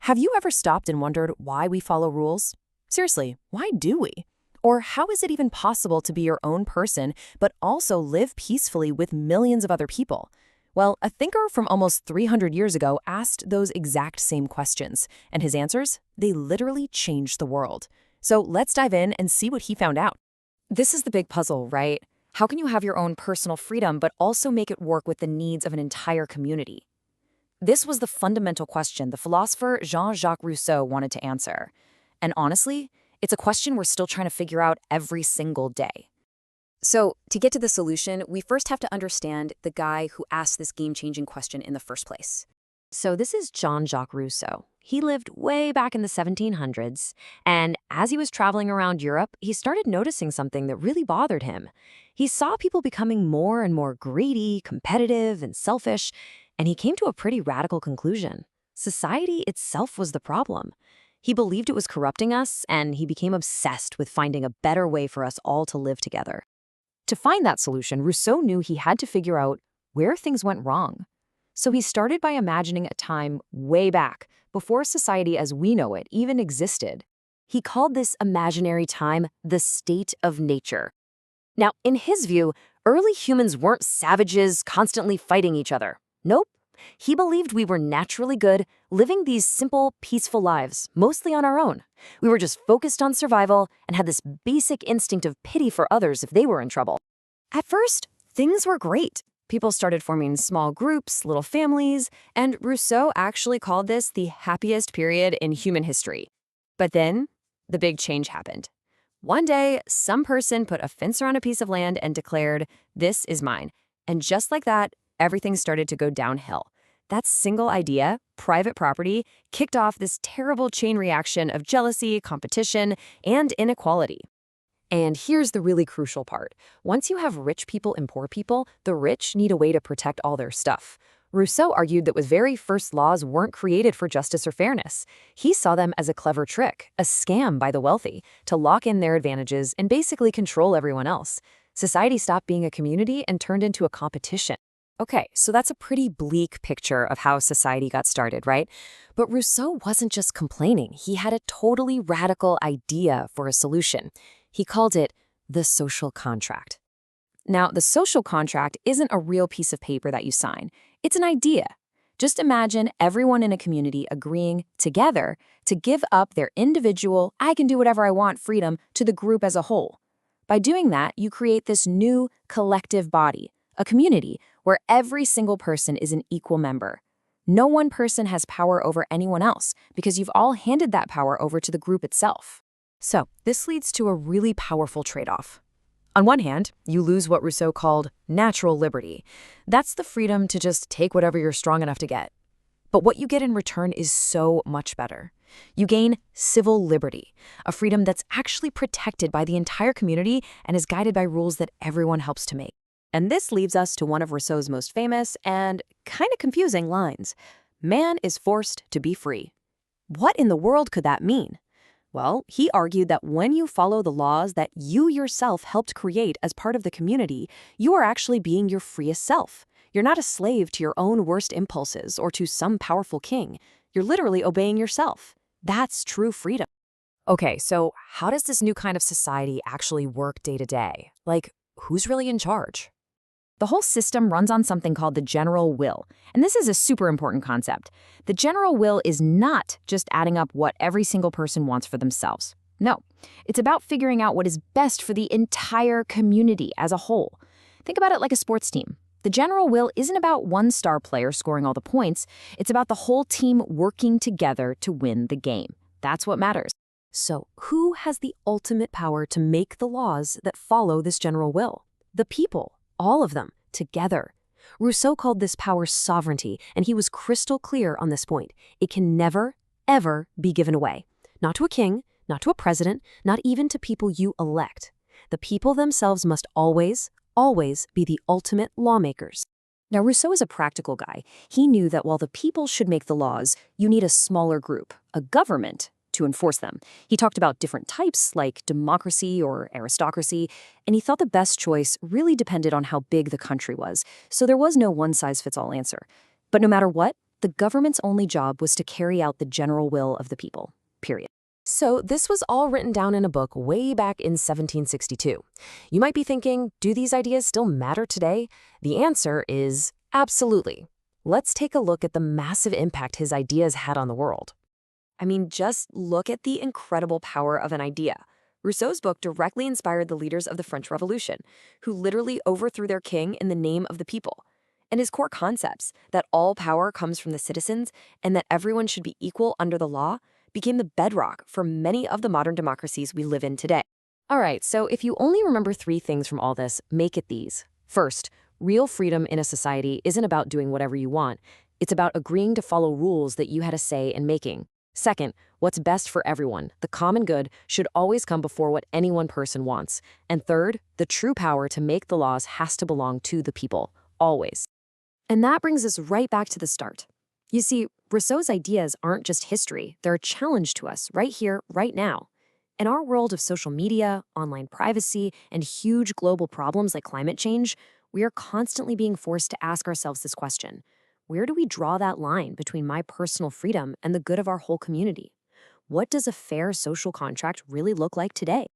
Have you ever stopped and wondered why we follow rules? Seriously, why do we? Or how is it even possible to be your own person, but also live peacefully with millions of other people? Well, a thinker from almost 300 years ago asked those exact same questions, and his answers, they literally changed the world. So let's dive in and see what he found out. This is the big puzzle, right? How can you have your own personal freedom but also make it work with the needs of an entire community? This was the fundamental question the philosopher Jean-Jacques Rousseau wanted to answer. And honestly, it's a question we're still trying to figure out every single day. So, to get to the solution, we first have to understand the guy who asked this game-changing question in the first place. So this is Jean-Jacques Rousseau. He lived way back in the 1700s, and as he was traveling around Europe, he started noticing something that really bothered him. He saw people becoming more and more greedy, competitive, and selfish, and he came to a pretty radical conclusion. Society itself was the problem. He believed it was corrupting us, and he became obsessed with finding a better way for us all to live together. To find that solution, Rousseau knew he had to figure out where things went wrong. So he started by imagining a time way back, before society as we know it even existed. He called this imaginary time the state of nature. Now, in his view, early humans weren't savages constantly fighting each other. Nope. He believed we were naturally good, living these simple, peaceful lives, mostly on our own. We were just focused on survival and had this basic instinct of pity for others if they were in trouble. At first, things were great. People started forming small groups, little families, and Rousseau actually called this the happiest period in human history. But then, the big change happened. One day, some person put a fence around a piece of land and declared, "This is mine." And just like that, everything started to go downhill. That single idea, private property, kicked off this terrible chain reaction of jealousy, competition, and inequality. And here's the really crucial part. Once you have rich people and poor people, the rich need a way to protect all their stuff. Rousseau argued that the very first laws weren't created for justice or fairness. He saw them as a clever trick, a scam by the wealthy, to lock in their advantages and basically control everyone else. Society stopped being a community and turned into a competition. Okay, so that's a pretty bleak picture of how society got started, right? But Rousseau wasn't just complaining. He had a totally radical idea for a solution. He called it the social contract. Now, the social contract isn't a real piece of paper that you sign. It's an idea. Just imagine everyone in a community agreeing together to give up their individual, I can do whatever I want freedom to the group as a whole. By doing that, you create this new collective body, a community where every single person is an equal member. No one person has power over anyone else because you've all handed that power over to the group itself. So this leads to a really powerful trade-off. On one hand, you lose what Rousseau called natural liberty. That's the freedom to just take whatever you're strong enough to get. But what you get in return is so much better. You gain civil liberty, a freedom that's actually protected by the entire community and is guided by rules that everyone helps to make. And this leads us to one of Rousseau's most famous and kind of confusing lines. Man is forced to be free. What in the world could that mean? Well, he argued that when you follow the laws that you yourself helped create as part of the community, you are actually being your freest self. You're not a slave to your own worst impulses or to some powerful king. You're literally obeying yourself. That's true freedom. Okay, so how does this new kind of society actually work day to day? Like, who's really in charge? The whole system runs on something called the general will, and this is a super important concept. The general will is not just adding up what every single person wants for themselves. No, it's about figuring out what is best for the entire community as a whole. Think about it like a sports team. The general will isn't about one star player scoring all the points. It's about the whole team working together to win the game. That's what matters. So, who has the ultimate power to make the laws that follow this general will? The people. All of them, together. Rousseau called this power sovereignty, and he was crystal clear on this point. It can never, ever be given away. Not to a king, not to a president, not even to people you elect. The people themselves must always, always be the ultimate lawmakers. Now, Rousseau is a practical guy. He knew that while the people should make the laws, you need a smaller group, a government, to enforce them. He talked about different types like democracy or aristocracy, and he thought the best choice really depended on how big the country was, so there was no one-size-fits-all answer. But no matter what, The government's only job was to carry out the general will of the people, period. So this was all written down in a book way back in 1762. You might be thinking, do these ideas still matter today? The answer is absolutely. Let's take a look at the massive impact his ideas had on the world. I mean, just look at the incredible power of an idea. Rousseau's book directly inspired the leaders of the French Revolution, who literally overthrew their king in the name of the people. And his core concepts, that all power comes from the citizens and that everyone should be equal under the law, became the bedrock for many of the modern democracies we live in today. All right, so if you only remember 3 things from all this, make it these. First, real freedom in a society isn't about doing whatever you want. It's about agreeing to follow rules that you had a say in making. Second, what's best for everyone, the common good, should always come before what any one person wants. And third, the true power to make the laws has to belong to the people, always. And that brings us right back to the start. You see, Rousseau's ideas aren't just history, they're a challenge to us right here, right now. In our world of social media, online privacy, and huge global problems like climate change, we are constantly being forced to ask ourselves this question. Where do we draw that line between my personal freedom and the good of our whole community? What does a fair social contract really look like today?